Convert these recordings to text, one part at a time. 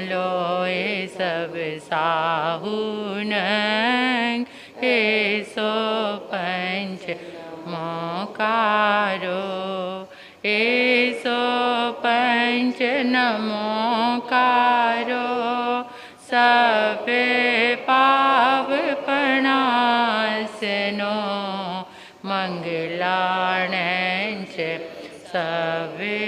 लोए सब साहुन एसो पंच मोकारो एसो पंच नमोकारो सबे पाव प्रणासनो मंगलाणंच सबे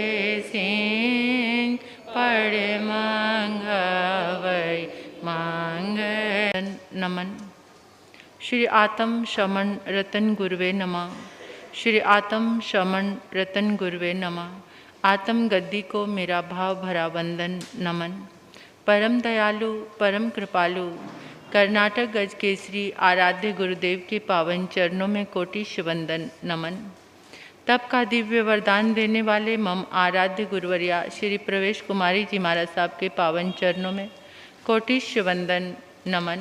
सिंह पड़े मंगवै मंगल नमन। श्री आत्म शमन रतन गुरुवे नमः। श्री आत्म शमन रतन गुरुवे नमः। आत्म गद्दी को मेरा भाव भरा वंदन नमन। परम दयालु परम कृपालु कर्नाटक गज केसरी आराध्य गुरुदेव के पावन चरणों में कोटिश वंदन नमन। तप का दिव्य वरदान देने वाले मम आराध्य गुरुवरिया श्री प्रवेश कुमारी जी महाराज साहब के पावन चरणों में कोटिश वंदन नमन।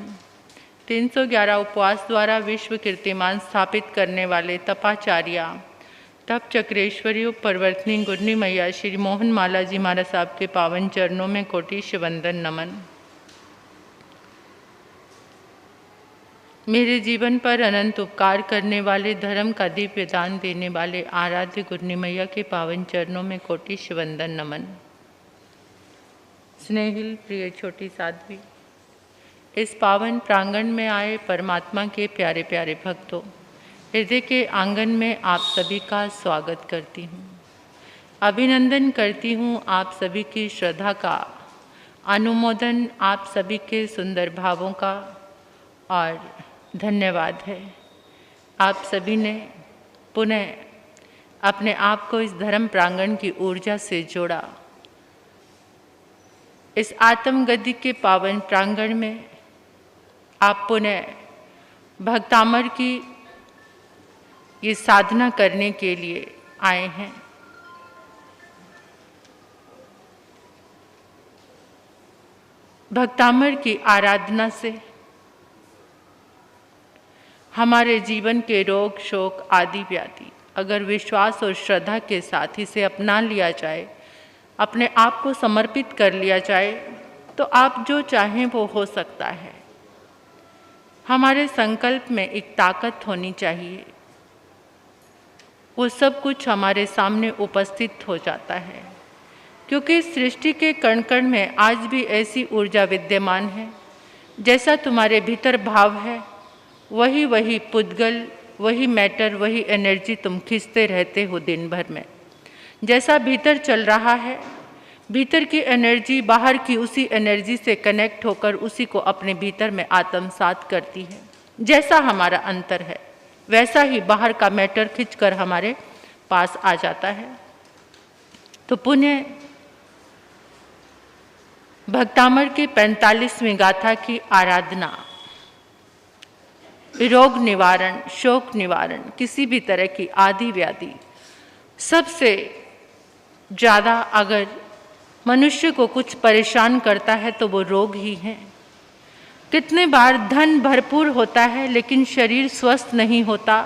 311 उपवास द्वारा विश्व कीर्तिमान स्थापित करने वाले तपाचार्या तप चक्रेश्वरी परिवर्तनी गुरनी मैया श्री मोहन माला जी महाराज साहब के पावन चरणों में कोटिश वंदन नमन। मेरे जीवन पर अनंत उपकार करने वाले धर्म का दिव्य दान देने वाले आराध्य गुरनी मैया के पावन चरणों में कोटिश वंदन नमन। स्नेहिल प्रिय छोटी साध्वी, इस पावन प्रांगण में आए परमात्मा के प्यारे प्यारे भक्तों, हृदय के आंगन में आप सभी का स्वागत करती हूँ। अभिनंदन करती हूँ आप सभी की श्रद्धा का, अनुमोदन आप सभी के सुंदर भावों का और धन्यवाद है। आप सभी ने पुनः अपने आप को इस धर्म प्रांगण की ऊर्जा से जोड़ा। इस आत्मगद्दी के पावन प्रांगण में आप पुनः भक्तामर की ये साधना करने के लिए आए हैं। भक्तामर की आराधना से हमारे जीवन के रोग शोक आदि व्याधि अगर विश्वास और श्रद्धा के साथ इसे अपना लिया जाए, अपने आप को समर्पित कर लिया जाए, तो आप जो चाहें वो हो सकता है। हमारे संकल्प में एक ताकत होनी चाहिए, वो सब कुछ हमारे सामने उपस्थित हो जाता है। क्योंकि सृष्टि के कण कण में आज भी ऐसी ऊर्जा विद्यमान है, जैसा तुम्हारे भीतर भाव है वही वही पुद्गल, वही मैटर, वही एनर्जी तुम खींचते रहते हो दिन भर में। जैसा भीतर चल रहा है, भीतर की एनर्जी बाहर की उसी एनर्जी से कनेक्ट होकर उसी को अपने भीतर में आत्मसात करती है। जैसा हमारा अंतर है वैसा ही बाहर का मैटर खींचकर हमारे पास आ जाता है। तो पुण्य भक्तामर के 45वीं गाथा की आराधना रोग निवारण, शोक निवारण, किसी भी तरह की आदि व्याधि, सबसे ज़्यादा अगर मनुष्य को कुछ परेशान करता है तो वो रोग ही है। कितने बार धन भरपूर होता है लेकिन शरीर स्वस्थ नहीं होता,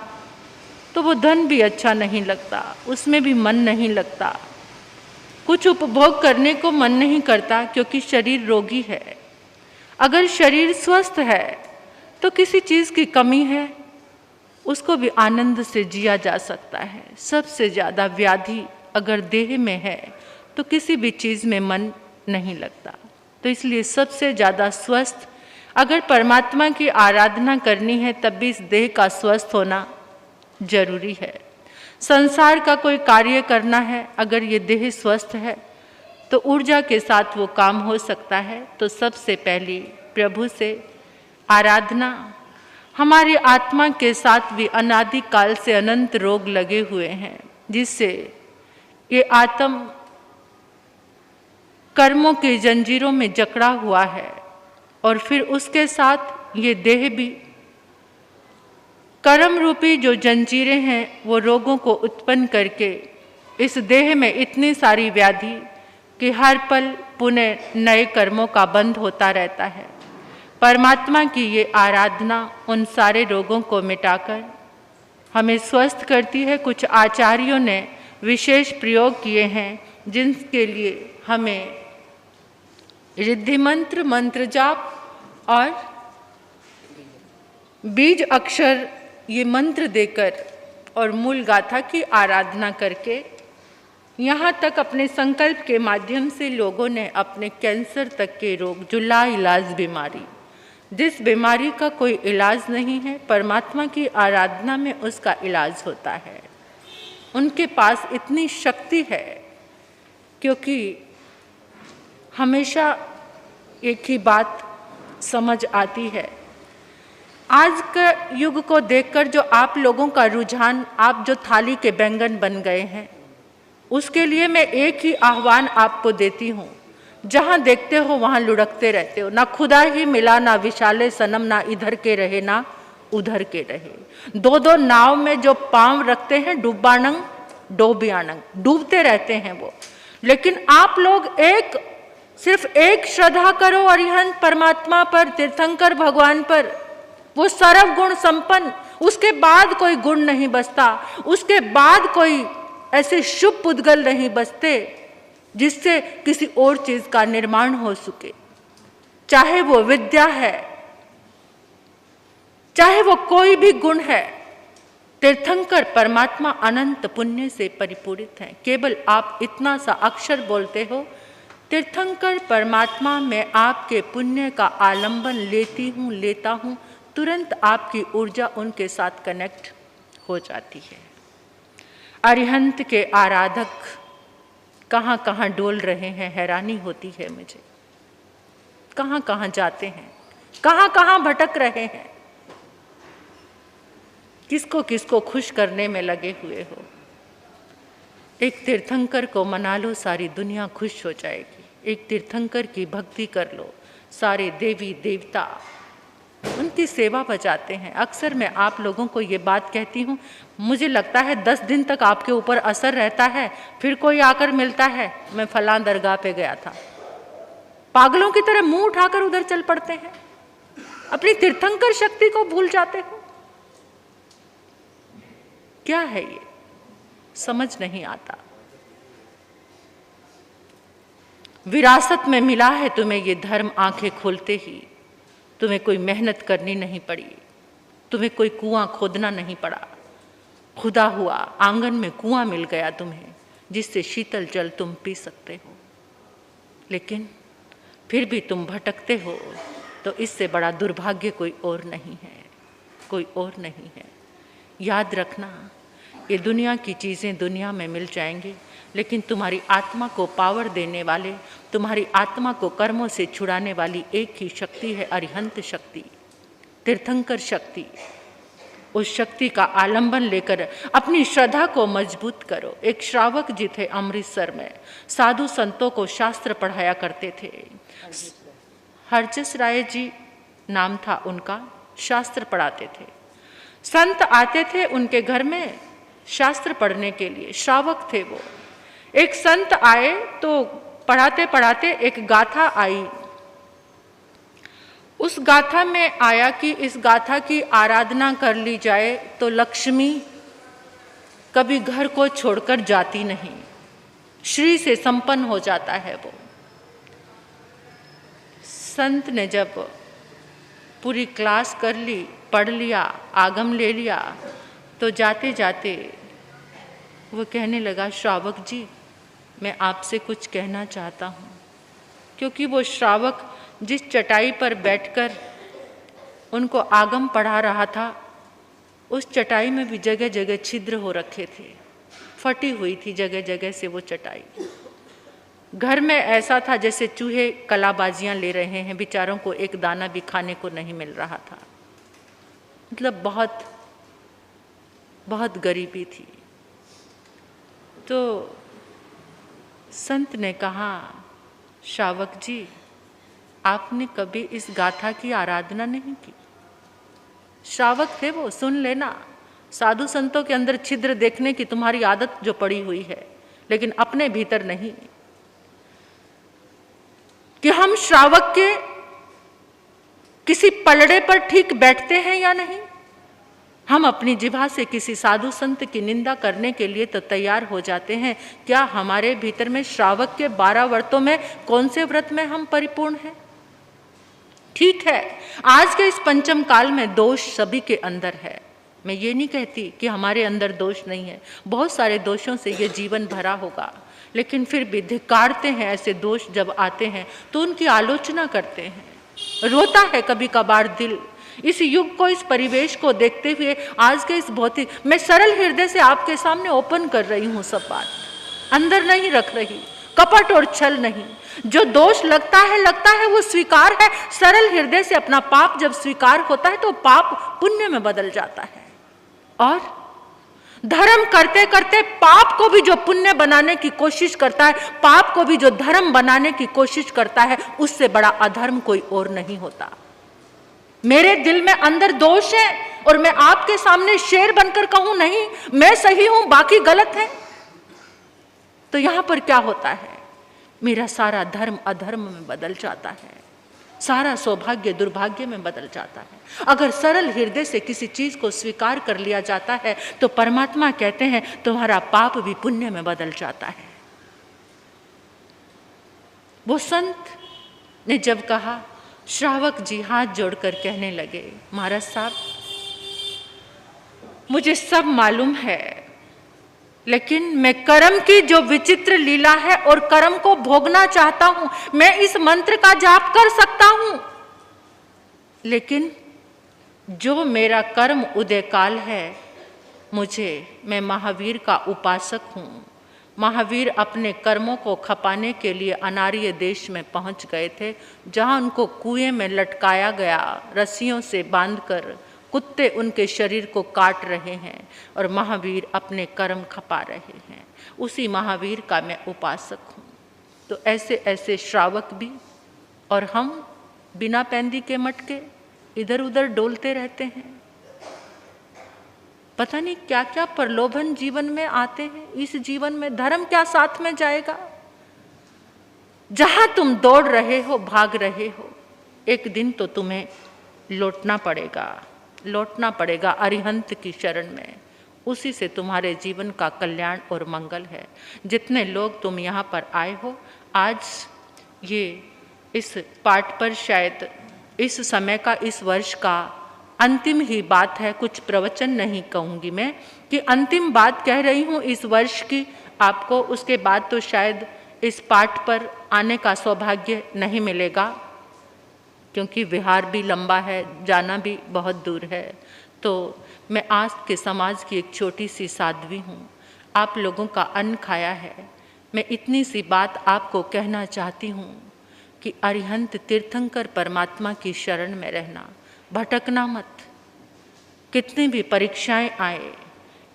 तो वो धन भी अच्छा नहीं लगता, उसमें भी मन नहीं लगता, कुछ उपभोग करने को मन नहीं करता क्योंकि शरीर रोगी है। अगर शरीर स्वस्थ है तो किसी चीज़ की कमी है उसको भी आनंद से जिया जा सकता है। सबसे ज़्यादा व्याधि अगर देह में है तो किसी भी चीज़ में मन नहीं लगता। तो इसलिए सबसे ज़्यादा स्वस्थ अगर परमात्मा की आराधना करनी है तब भी इस देह का स्वस्थ होना जरूरी है। संसार का कोई कार्य करना है, अगर ये देह स्वस्थ है तो ऊर्जा के साथ वो काम हो सकता है। तो सबसे पहली प्रभु से आराधना। हमारी आत्मा के साथ भी अनादि काल से अनंत रोग लगे हुए हैं, जिससे ये आत्म कर्मों की जंजीरों में जकड़ा हुआ है और फिर उसके साथ ये देह भी। कर्म रूपी जो जंजीरें हैं वो रोगों को उत्पन्न करके इस देह में इतनी सारी व्याधि कि हर पल पुनः नए कर्मों का बंध होता रहता है। परमात्मा की ये आराधना उन सारे रोगों को मिटाकर हमें स्वस्थ करती है। कुछ आचार्यों ने विशेष प्रयोग किए हैं जिनके लिए हमें रिद्धि मंत्र, मंत्र जाप और बीज अक्षर ये मंत्र देकर और मूल गाथा की आराधना करके यहाँ तक अपने संकल्प के माध्यम से लोगों ने अपने कैंसर तक के रोग, जो लाइलाज बीमारी, जिस बीमारी का कोई इलाज नहीं है, परमात्मा की आराधना में उसका इलाज होता है। उनके पास इतनी शक्ति है, क्योंकि हमेशा एक ही बात समझ आती है। आज का युग को देखकर जो आप लोगों का रुझान, आप जो थाली के बैंगन बन गए हैं, उसके लिए मैं एक ही आह्वान आपको देती हूँ। जहाँ देखते हो वहाँ लुढ़कते रहते हो। ना खुदा ही मिला, ना विशाले सनम, ना इधर के रहे ना उधर के रहे। दो दो नाव में जो पांव रखते हैं, डूबानंग डोबियानंग, डूबते रहते हैं वो। लेकिन आप लोग सिर्फ एक श्रद्धा करो अरिहंत परमात्मा पर, तीर्थंकर भगवान पर, वो सर्व गुण संपन्न। उसके बाद कोई गुण नहीं बचता, उसके बाद कोई ऐसे शुभ पुद्गल नहीं बचते जिससे किसी और चीज का निर्माण हो सके। चाहे वो विद्या है, चाहे वो कोई भी गुण है, तीर्थंकर परमात्मा अनंत पुण्य से परिपूरित हैं। केवल आप इतना सा अक्षर बोलते हो, तीर्थंकर परमात्मा मैं आपके पुण्य का आलंबन लेती हूँ, लेता हूँ, तुरंत आपकी ऊर्जा उनके साथ कनेक्ट हो जाती है। अरिहंत के आराधक कहाँ कहाँ डोल रहे हैं, हैरानी होती है मुझे। कहाँ कहाँ जाते हैं, कहाँ कहाँ भटक रहे हैं, किसको किसको खुश करने में लगे हुए हो। एक तीर्थंकर को मना लो, सारी दुनिया खुश हो जाएगी। एक तीर्थंकर की भक्ति कर लो, सारे देवी देवता उनकी सेवा बजाते हैं। अक्सर मैं आप लोगों को ये बात कहती हूँ, मुझे लगता है 10 दिन तक आपके ऊपर असर रहता है, फिर कोई आकर मिलता है, मैं फलां दरगाह पे गया था। पागलों की तरह मुंह उठाकर उधर चल पड़ते हैं, अपनी तीर्थंकर शक्ति को भूल जाते हो। क्या है ये, समझ नहीं आता। विरासत में मिला है तुम्हें ये धर्म, आंखें खोलते ही। तुम्हें कोई मेहनत करनी नहीं पड़ी, तुम्हें कोई कुआं खोदना नहीं पड़ा। खुदा हुआ आंगन में कुआं मिल गया तुम्हें, जिससे शीतल जल तुम पी सकते हो। लेकिन फिर भी तुम भटकते हो, तो इससे बड़ा दुर्भाग्य कोई और नहीं है, कोई और नहीं है। याद रखना, ये दुनिया की चीज़ें दुनिया में मिल जाएंगी, लेकिन तुम्हारी आत्मा को पावर देने वाले, तुम्हारी आत्मा को कर्मों से छुड़ाने वाली एक ही शक्ति है, अरिहंत शक्ति, तीर्थंकर शक्ति। उस शक्ति का आलंबन लेकर अपनी श्रद्धा को मजबूत करो। एक श्रावक जी थे अमृतसर में, साधु संतों को शास्त्र पढ़ाया करते थे। हरजस राय जी नाम था उनका, शास्त्र पढ़ाते थे। संत आते थे उनके घर में शास्त्र पढ़ने के लिए, श्रावक थे वो। एक संत आए तो पढ़ाते पढ़ाते एक गाथा आई। उस गाथा में आया कि इस गाथा की आराधना कर ली जाए तो लक्ष्मी कभी घर को छोड़कर जाती नहीं, श्री से संपन्न हो जाता है वो। संत ने जब पूरी क्लास कर ली, पढ़ लिया, आगम ले लिया, तो जाते जाते वो कहने लगा, श्रावक जी मैं आपसे कुछ कहना चाहता हूँ। क्योंकि वो श्रावक जिस चटाई पर बैठकर उनको आगम पढ़ा रहा था, उस चटाई में भी जगह जगह छिद्र हो रखे थे, फटी हुई थी जगह जगह से वो चटाई। घर में ऐसा था जैसे चूहे कलाबाजियाँ ले रहे हैं, बेचारों को एक दाना भी खाने को नहीं मिल रहा था। मतलब बहुत बहुत गरीबी थी। तो संत ने कहा, श्रावक जी आपने कभी इस गाथा की आराधना नहीं की। श्रावक थे वो, सुन लेना, साधु संतों के अंदर छिद्र देखने की तुम्हारी आदत जो पड़ी हुई है, लेकिन अपने भीतर नहीं। कि हम श्रावक के किसी पलड़े पर ठीक बैठते हैं या नहीं, हम अपनी जिह्वा से किसी साधु संत की निंदा करने के लिए तो तैयार हो जाते हैं। क्या हमारे भीतर में श्रावक के 12 व्रतों में कौन से व्रत में हम परिपूर्ण हैं? ठीक है, आज के इस पंचम काल में दोष सभी के अंदर है। मैं ये नहीं कहती कि हमारे अंदर दोष नहीं है, बहुत सारे दोषों से ये जीवन भरा होगा, लेकिन फिर भी धिक्कारते हैं ऐसे दोष जब आते हैं तो उनकी आलोचना करते हैं। रोता है कभी कभार दिल। इस युग को, इस परिवेश को देखते हुए आज के इस भौतिक, मैं सरल हृदय से आपके सामने ओपन कर रही हूँ, सब बात अंदर नहीं रख रही, कपट और छल नहीं। जो दोष लगता है वो स्वीकार है। सरल हृदय से अपना पाप जब स्वीकार होता है तो पाप पुण्य में बदल जाता है। और धर्म करते करते पाप को भी जो पुण्य बनाने की कोशिश करता है, पाप को भी जो धर्म बनाने की कोशिश करता है, उससे बड़ा अधर्म कोई और नहीं होता। मेरे दिल में अंदर दोष है और मैं आपके सामने शेर बनकर कहूं नहीं मैं सही हूं बाकी गलत है, तो यहां पर क्या होता है? मेरा सारा धर्म अधर्म में बदल जाता है, सारा सौभाग्य दुर्भाग्य में बदल जाता है। अगर सरल हृदय से किसी चीज को स्वीकार कर लिया जाता है तो परमात्मा कहते हैं तुम्हारा पाप भी पुण्य में बदल जाता है। वो संत ने जब कहा, श्रावक जी हाथ जोड़कर कहने लगे, महाराज साहब मुझे सब मालूम है, लेकिन मैं कर्म की जो विचित्र लीला है और कर्म को भोगना चाहता हूं। मैं इस मंत्र का जाप कर सकता हूं, लेकिन जो मेरा कर्म उदय काल है, मैं महावीर का उपासक हूं। महावीर अपने कर्मों को खपाने के लिए अनार्य देश में पहुंच गए थे, जहां उनको कुएं में लटकाया गया, रस्सियों से बांधकर कुत्ते उनके शरीर को काट रहे हैं और महावीर अपने कर्म खपा रहे हैं। उसी महावीर का मैं उपासक हूँ। तो ऐसे ऐसे श्रावक भी और हम बिना पैंदी के मटके इधर उधर डोलते रहते हैं। पता नहीं क्या क्या प्रलोभन जीवन में आते हैं। इस जीवन में धर्म क्या साथ में जाएगा? जहां तुम दौड़ रहे हो, भाग रहे हो, एक दिन तो तुम्हें लौटना पड़ेगा अरिहंत की शरण में। उसी से तुम्हारे जीवन का कल्याण और मंगल है। जितने लोग तुम यहाँ पर आए हो, आज ये इस पाठ पर शायद इस समय का, इस वर्ष का अंतिम ही बात है। कुछ प्रवचन नहीं कहूँगी मैं कि अंतिम बात कह रही हूँ इस वर्ष की आपको। उसके बाद तो शायद इस पाठ पर आने का सौभाग्य नहीं मिलेगा, क्योंकि विहार भी लंबा है, जाना भी बहुत दूर है। तो मैं आज के समाज की एक छोटी सी साध्वी हूँ, आप लोगों का अन्न खाया है। मैं इतनी सी बात आपको कहना चाहती हूँ कि अरिहंत तीर्थंकर परमात्मा की शरण में रहना, भटकना मत। कितनी भी परीक्षाएं आए,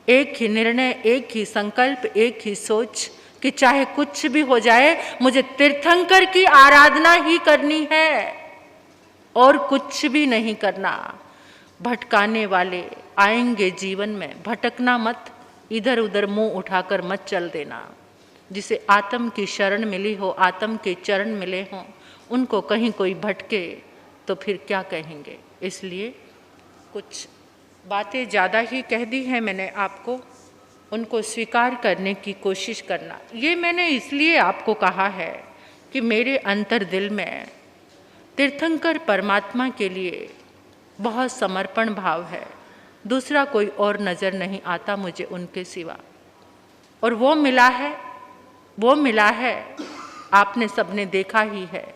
एक ही निर्णय, एक ही संकल्प, एक ही सोच कि चाहे कुछ भी हो जाए मुझे तीर्थंकर की आराधना ही करनी है और कुछ भी नहीं करना। भटकाने वाले आएंगे जीवन में, भटकना मत, इधर उधर मुंह उठाकर मत चल देना। जिसे आत्म की शरण मिली हो, आत्म के चरण मिले हों, उनको कहीं कोई भटके तो फिर क्या कहेंगे। इसलिए कुछ बातें ज़्यादा ही कह दी हैं मैंने आपको, उनको स्वीकार करने की कोशिश करना। ये मैंने इसलिए आपको कहा है कि मेरे अंतर दिल में तीर्थंकर परमात्मा के लिए बहुत समर्पण भाव है। दूसरा कोई और नज़र नहीं आता मुझे उनके सिवा। और वो मिला है आपने सबने देखा ही है।